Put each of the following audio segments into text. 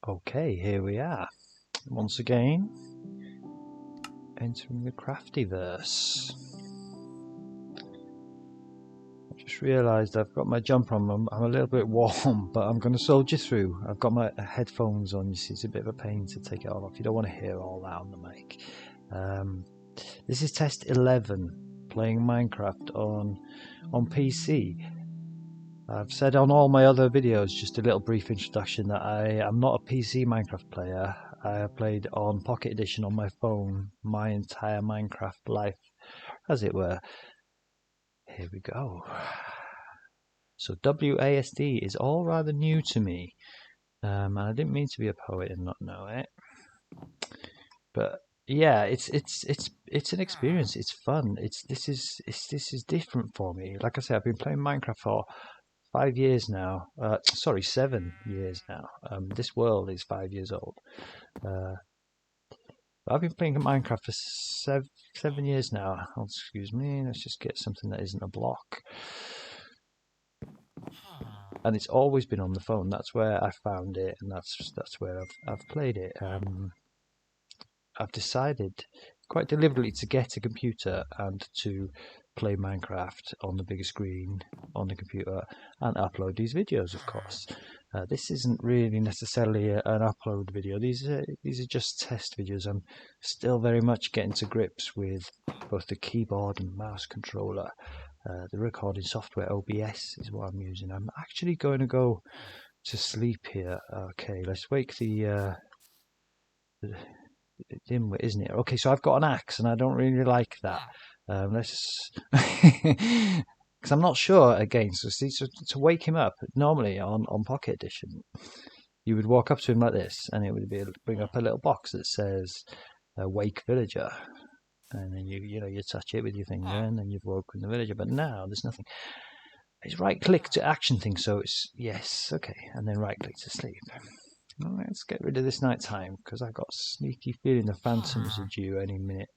Okay, here we are. Once again, entering the Craftyverse. I just realised I've got my jumper on. I'm a little bit warm, but I'm going to soldier through. I've got my headphones on. You see, it's a bit of a pain to take it all off. You don't want to hear all that on the mic. This is test 11, playing Minecraft on PC. I've said on all my other videos, just a little brief introduction, that I am not a PC Minecraft player. I have played on Pocket Edition on my phone my entire Minecraft life, as it were. Here we go. So WASD is all rather new to me, and I didn't mean to be a poet and not know it. But yeah, it's an experience. It's fun. This is different for me. Like I said, I've been playing Minecraft for 5 years now. Sorry, 7 years now. This world is 5 years old. I've been playing Minecraft for 7 years now. Oh, excuse me. Let's just get something that isn't a block. And it's always been on the phone. That's where I found it, and that's where I've played it. I've decided quite deliberately to get a computer and to play Minecraft on the bigger screen on the computer and upload these videos, of course. This isn't really necessarily an upload video. These are just test videos. I'm still very much getting to grips with both the keyboard and mouse controller. The recording software OBS is what I'm using. I'm actually going to go to sleep here. Okay, let's wake the dimwit, isn't it? Okay, so I've got an axe, and I don't really like that. Let's, because I'm not sure again. So see, to wake him up, normally on Pocket Edition, you would walk up to him like this, and it would bring up a little box that says "Wake Villager," and then you touch it with your finger, and then you've woken the villager. But now there's nothing. It's right click to action thing, so it's yes, okay, and then right click to sleep. Let's get rid of this night time, because I've got a sneaky feeling the phantoms are due any minute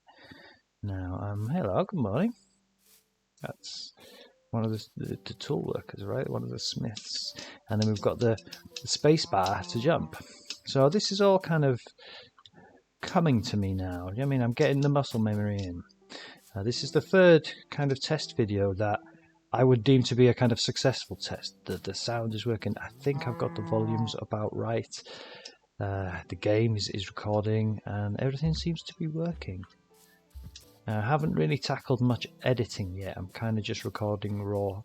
now. Hello, good morning. That's one of the tool workers, right? One of the smiths. And then we've got the space bar to jump. So this is all kind of coming to me now. I mean, I'm getting the muscle memory in. This is the third kind of test video that I would deem to be a kind of successful test. The sound is working. I think I've got the volumes about right. The game is recording, and everything seems to be working. I haven't really tackled much editing yet. I'm kind of just recording raw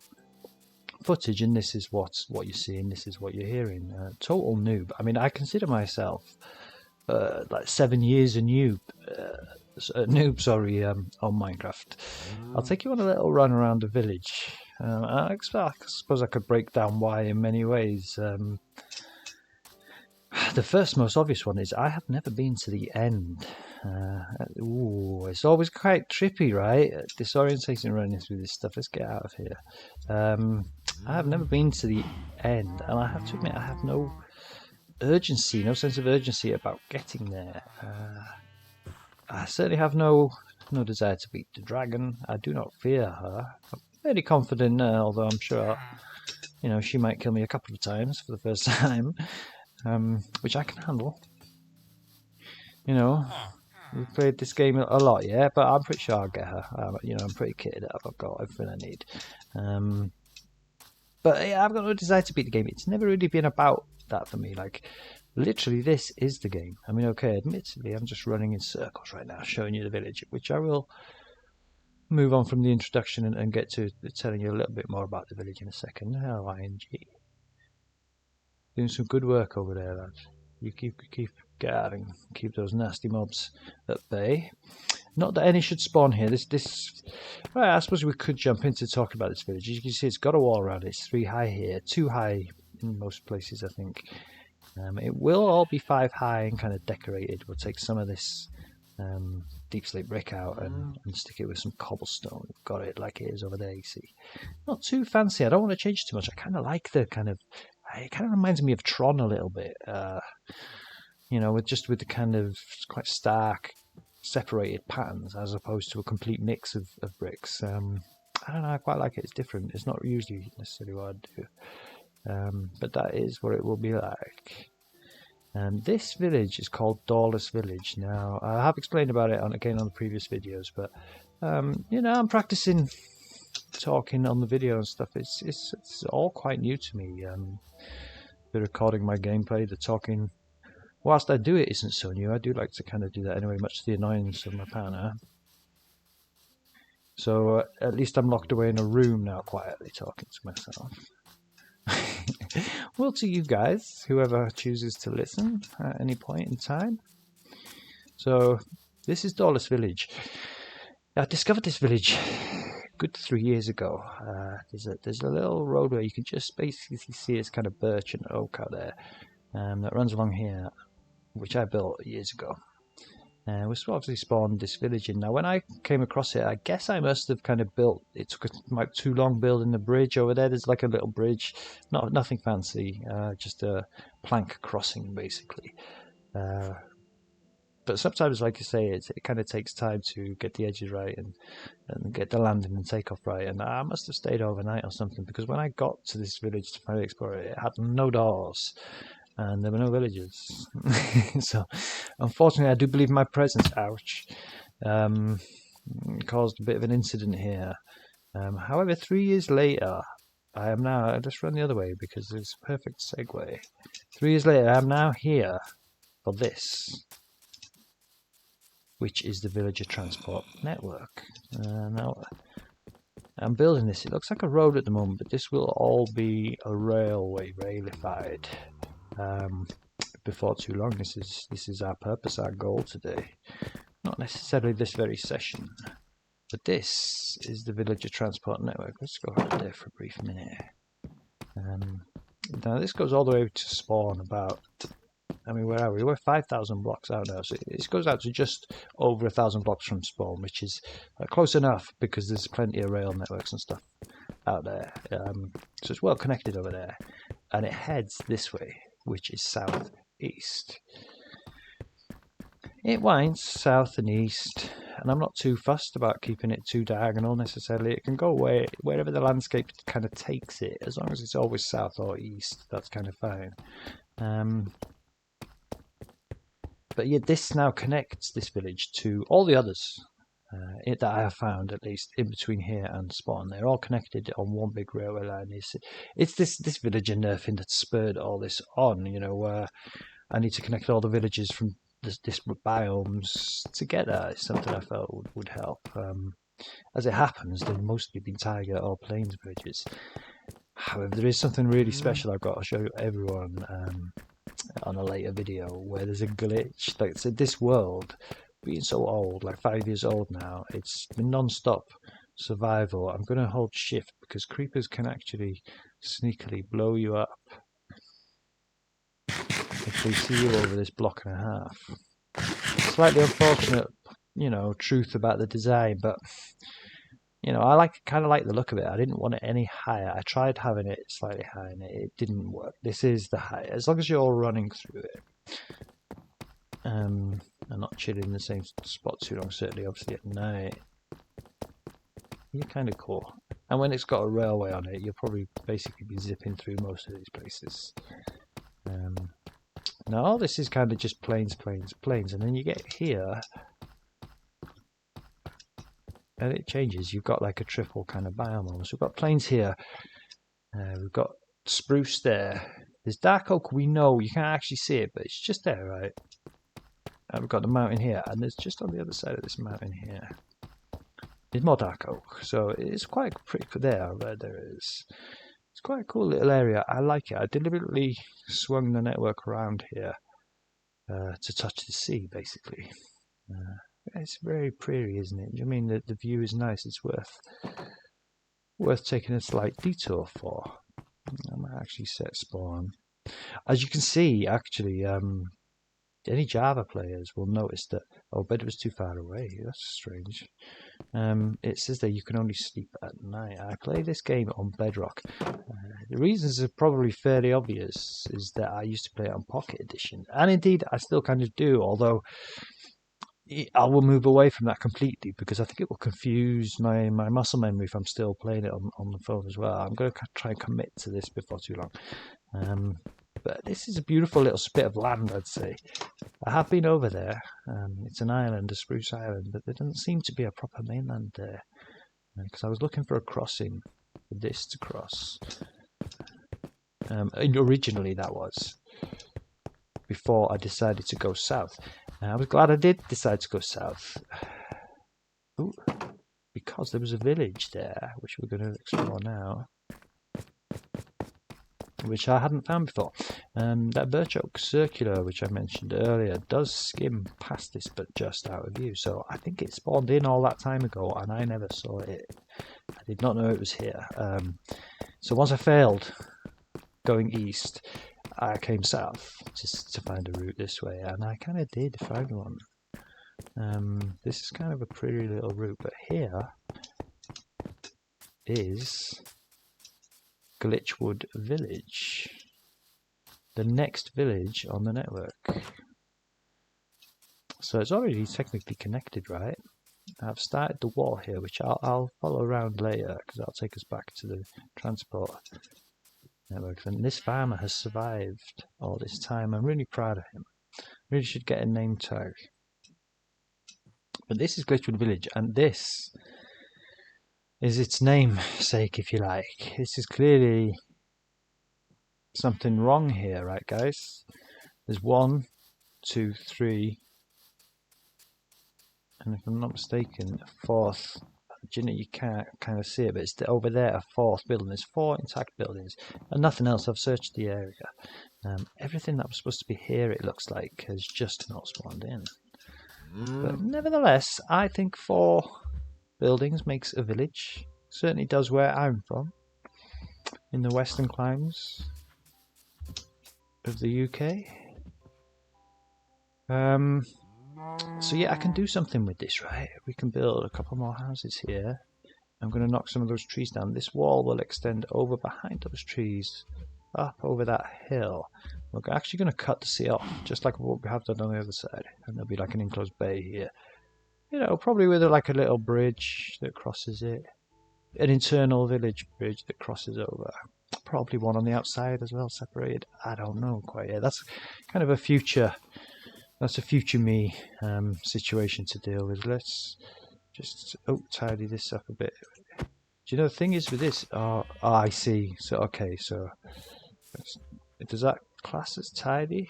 footage, and this is what you're seeing. This is what you're hearing. Total noob. I mean, I consider myself like 7 years a noob. On Minecraft. I'll take you on a little run around the village. I suppose I could break down why in many ways. The first most obvious one is I have never been to the end. It's always quite trippy, right? Disorientating running through this stuff. Let's get out of here. I have never been to the end, and I have to admit I have no urgency, no sense of urgency about getting there. I certainly have no desire to beat the dragon. I do not fear her. I'm fairly confident, although I'm sure, she might kill me a couple of times for the first time, which I can handle. We've played this game a lot, yeah, but I'm pretty sure I'll get her. I'm pretty kitted up. I've got everything I need. But yeah, I've got no desire to beat the game. It's never really been about that for me. Like, literally, this is the game. I mean, okay, admittedly, I'm just running in circles right now, showing you the village, which I will move on from the introduction and get to telling you a little bit more about the village in a second. LING. Doing some good work over there, lads. You keep guarding, keep those nasty mobs at bay. Not that any should spawn here. Right, I suppose we could jump into talking about this village. As you can see, it's got a wall around it. It's 3 high here, 2 high in most places, I think. It will all be 5 high and kind of decorated. We'll take some of this deep slate brick out and stick it with some cobblestone. We've got it like it is over there, you see. Not too fancy. I don't want to change too much. I kind of like the kind of... It kind of reminds me of Tron a little bit. With the kind of quite stark, separated patterns as opposed to a complete mix of bricks. I don't know. I quite like it. It's different. It's not usually necessarily what I do. But that is what it will be like. This village is called Doorless Village. Now, I have explained about it on the previous videos, but you know, I'm practicing talking on the video and stuff. It's all quite new to me. The recording my gameplay, the talking whilst I do it isn't so new. I do like to kind of do that anyway, much to the annoyance of my partner. So at least I'm locked away in a room now, quietly talking to myself. Well, to you guys, whoever chooses to listen at any point in time. So this is Doorless Village. I discovered this village good 3 years ago. There's a little road where you can just basically see it's kind of birch and oak out there that runs along here, which I built years ago. We obviously spawned this village in. Now, when I came across it, I guess I must have kind of built. It took like too long building the bridge over there. There's like a little bridge, nothing fancy, just a plank crossing basically. But sometimes, like you say, it kind of takes time to get the edges right and get the landing and takeoff right. And I must have stayed overnight or something, because when I got to this village to finally explore it, it had no doors and there were no villagers. So, unfortunately, I do believe my presence, ouch, caused a bit of an incident here. However, 3 years later, I am now. I'll just run the other way because it's a perfect segue. 3 years later, I am now here for this, which is the villager transport network. Now, I'm building this. It looks like a road at the moment, but this will all be a railway, railified. Before too long. This is our purpose, our goal today. Not necessarily this very session, but this is the villager transport network. Let's go out there for a brief minute. Now this goes all the way to spawn about. I mean, where are we? We're 5,000 blocks out now, so it goes out to just over 1,000 blocks from spawn, which is close enough because there's plenty of rail networks and stuff out there. So it's well connected over there, and it heads this way, which is southeast. It winds south and east, and I'm not too fussed about keeping it too diagonal necessarily. It can go wherever the landscape kind of takes it, as long as it's always south or east. That's kind of fine. But yeah, this now connects this village to all the others that I have found, at least in between here and spawn. They're all connected on one big railway line. It's this villager nerfing that spurred all this on. You know, where I need to connect all the villages from disparate biomes together. It's something I felt would help. As it happens, they've mostly been taiga or plains villages. However, there is something really special I've got to show everyone on a later video, where there's a glitch. Like, so this world, being so old, like 5 years old now, it's been non-stop survival. I'm going to hold shift because creepers can actually sneakily blow you up if they see you over this block and a half. Slightly unfortunate, you know, truth about the design, but you know, I kind of like the look of it. I didn't want it any higher. I tried having it slightly higher and it didn't work. This is the height. As long as you're running through it and not chilling in the same spot too long, certainly obviously at night, you're kind of cool. And when it's got a railway on it, you'll probably basically be zipping through most of these places. Now all this is kind of just plains, and then you get here and it changes. You've got like a triple kind of biome almost. We've got plains here, we've got spruce there, there's dark oak. We know you can't actually see it, but it's just there, right? And we've got the mountain here, and there's just on the other side of this mountain here there's more dark oak. So it's quite pretty there. There is. It's quite a cool little area. I like it. I deliberately swung the network around here to touch the sea, basically. It's very pretty, isn't it? I mean, the view is nice. It's worth taking a slight detour for. I might actually set spawn. As you can see, actually, any Java players will notice that, oh, bed was too far away. That's strange. It says that you can only sleep at night. I play this game on Bedrock. The reasons are probably fairly obvious, is that I used to play it on Pocket Edition. And indeed, I still kind of do, although I will move away from that completely because I think it will confuse my muscle memory if I'm still playing it on the phone as well. I'm going to try and commit to this before too long. but this is a beautiful little spit of land, I'd say. I have been over there. It's an island, a spruce island, but there doesn't seem to be a proper mainland there. Because I was looking for a crossing for this to cross. Originally that was. Before I decided to go south. And I was glad I did decide to go south. Ooh, because there was a village there, which we're going to explore now. Which I hadn't found before. That Bedrock circular, which I mentioned earlier, does skim past this, but just out of view. So I think it spawned in all that time ago, and I never saw it. I did not know it was here. So once I failed going east, I came south just to find a route this way, and I kind of did find one. This is kind of a pretty little route, but here is Glitchwood Village, the next village on the network. So it's already technically connected, right? I've started the wall here, which I'll follow around later because that'll take us back to the transport network. And this farmer has survived all this time. I'm really proud of him. Really should get a name tag. But this is Glitchwood Village, and this is its namesake, if you like. This is clearly something wrong here, right, guys? There's 1, 2, 3, and if I'm not mistaken, a 4th. You know, you can't kind of see it, but it's over there, a 4th building. There's 4 intact buildings, and nothing else. I've searched the area. Everything that was supposed to be here, it looks like, has just not spawned in. But nevertheless, I think 4 buildings makes a village. Certainly does where I'm from, in the western climes of the UK. So yeah, I can do something with this, right? We can build a couple more houses here. I'm going to knock some of those trees down. This wall will extend over behind those trees, up over that hill. We're actually going to cut the sea off, just like what we have done on the other side. And there'll be like an enclosed bay here. You know, probably with like a little bridge that crosses it. An internal village bridge that crosses over. Probably one on the outside as well, separated. I don't know quite yet. That's kind of a future... That's a future me situation to deal with. Let's just tidy this up a bit. Do you know the thing is with this? Oh, I see. So okay, so does that class as tidy?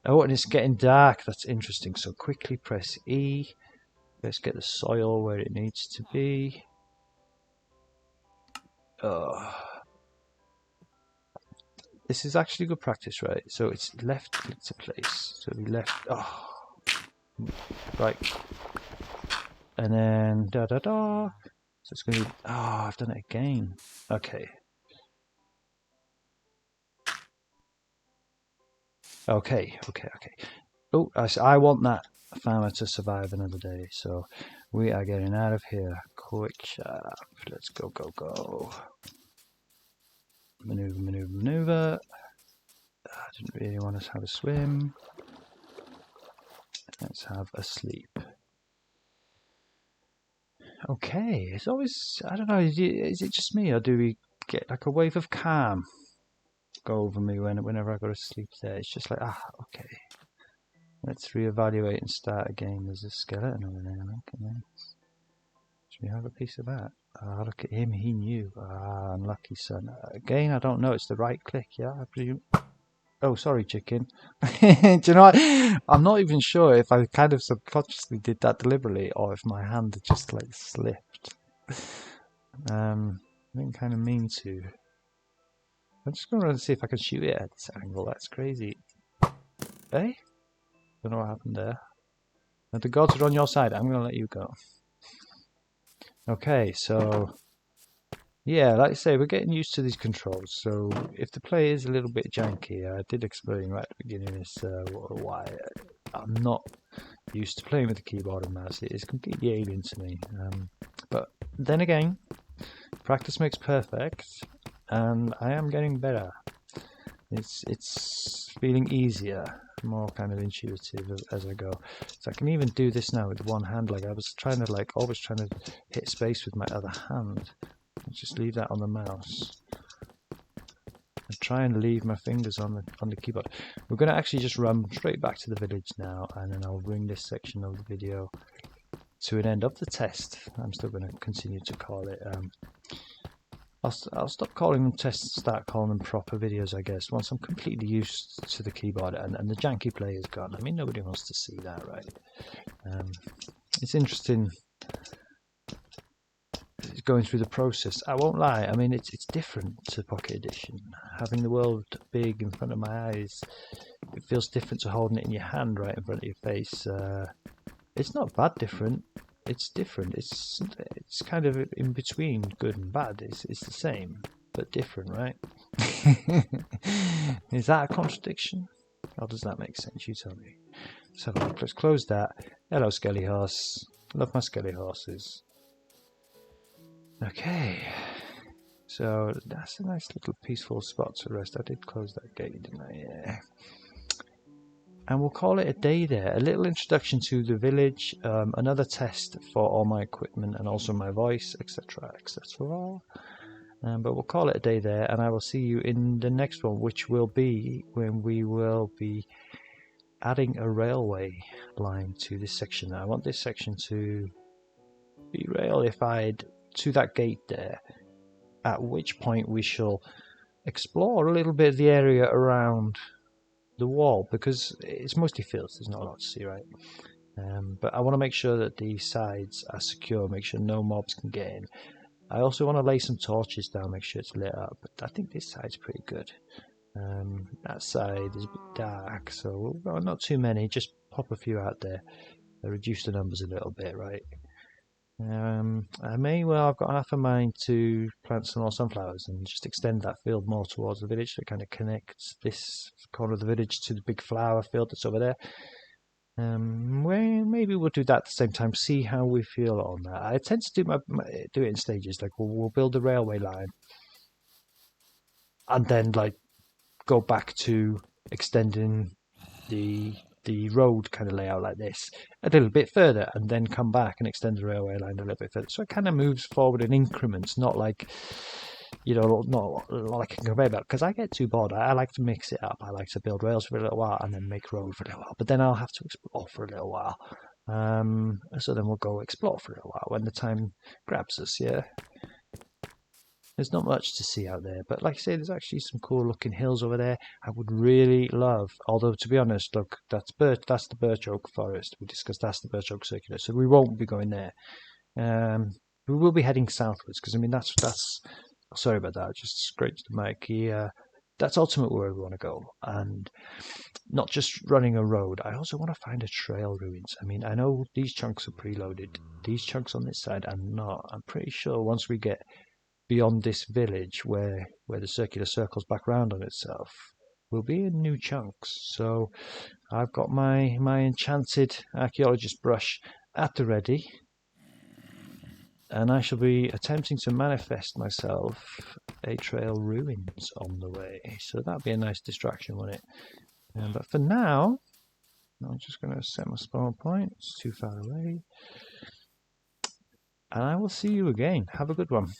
Oh, and it's getting dark. That's interesting. So quickly press E. Let's get the soil where it needs to be. Oh. This is actually good practice, right? So it's left click to place. So we left. Oh, right. And then da da da. So it's going to be. Oh, I've done it again. Okay. Okay. Oh, I want that farmer to survive another day. So we are getting out of here. Quick shot. Let's go. Maneuver. I didn't really want to have a swim. Let's have a sleep. Okay, it's always, I don't know, is it just me, or do we get like a wave of calm go over me whenever I go to sleep there? It's just like, okay. Let's reevaluate and start again. There's a skeleton over there. Okay. Should we have a piece of that? Look at him, he knew. Unlucky son. Again, I don't know, it's the right click, yeah, I presume. Oh, sorry, chicken. Do you know what? I'm not even sure if I kind of subconsciously did that deliberately or if my hand just like slipped. I didn't kind of mean to. I'm just going to see if I can shoot it at this angle. That's crazy. Hey? Don't know what happened there. Now the gods are on your side. I'm going to let you go. Okay, so yeah, like I say, we're getting used to these controls. So if the play is a little bit janky, I did explain right at the beginning as why I'm not used to playing with the keyboard and mouse. It is completely alien to me. But then again, practice makes perfect, and I am getting better. It's feeling easier, more kind of intuitive as I go. So I can even do this now with one hand. Like I was trying to always trying to hit space with my other hand. Just leave that on the mouse. try and leave my fingers on the keyboard. We're going to actually just run straight back to the village now, and then I'll bring this section of the video to an end of the test. I'm still going to continue to call it. I'll stop calling them tests, start calling them proper videos, I guess, once I'm completely used to the keyboard and the janky play is gone. I mean, nobody wants to see that, right? It's interesting going through the process. I won't lie, I mean, it's different to Pocket Edition. Having the world big in front of my eyes, it feels different to holding it in your hand right in front of your face. It's not bad different. It's different. It's kind of in between good and bad. It's the same but different, right? Is that a contradiction? Or does that make sense? You tell me. So let's close that. Hello, Skelly Horse. Love my Skelly Horses. Okay. So that's a nice little peaceful spot to rest. I did close that gate, didn't I? Yeah. And we'll call it a day there. A little introduction to the village, another test for all my equipment and also my voice, etc, etc. But we'll call it a day there, and I will see you in the next one, which will be when we will be adding a railway line to this section. I want this section to be railified to that gate there, at which point we shall explore a little bit of the area around the wall, because it's mostly fields, there's not a lot to see, right? But I want to make sure that the sides are secure, make sure no mobs can get in. I also want to lay some torches down, make sure it's lit up. But I think this side's pretty good. That side is a bit dark, so well, not too many, just pop a few out there. Reduce the numbers a little bit, right? I've got half a mind to plant some more sunflowers and just extend that field more towards the village to kind of connect this corner of the village to the big flower field that's over there. Maybe we'll do that at the same time, see how we feel on that. I tend to do it in stages, like we'll build the railway line and then like go back to extending the road kind of layout like this a little bit further, and then come back and extend the railway line a little bit further. So it kind of moves forward in increments, not like, you know, not like a conveyor belt, because I get too bored. I like to mix it up. I like to build rails for a little while and then make road for a little while, but then I'll have to explore for a little while. So then we'll go explore for a little while when the time grabs us, yeah. There's not much to see out there, but like I say, there's actually some cool looking hills over there. I would really love, although to be honest, look, that's the birch oak forest. We discussed that's the birch oak circular, so we won't be going there. We will be heading southwards, because I mean that's sorry about that, I just scraped the mic. That's ultimately where we want to go, and not just running a road. I also want to find a trail ruins. I mean, I know these chunks are preloaded. These chunks on this side are not. I'm pretty sure once we get beyond this village where the circular circles back round on itself, will be in new chunks. So I've got my enchanted archaeologist brush at the ready, and I shall be attempting to manifest myself a trail ruins on the way. So that'd be a nice distraction, wouldn't it? But for now, I'm just going to set my spawn point. It's too far away, and I will see you again. Have a good one.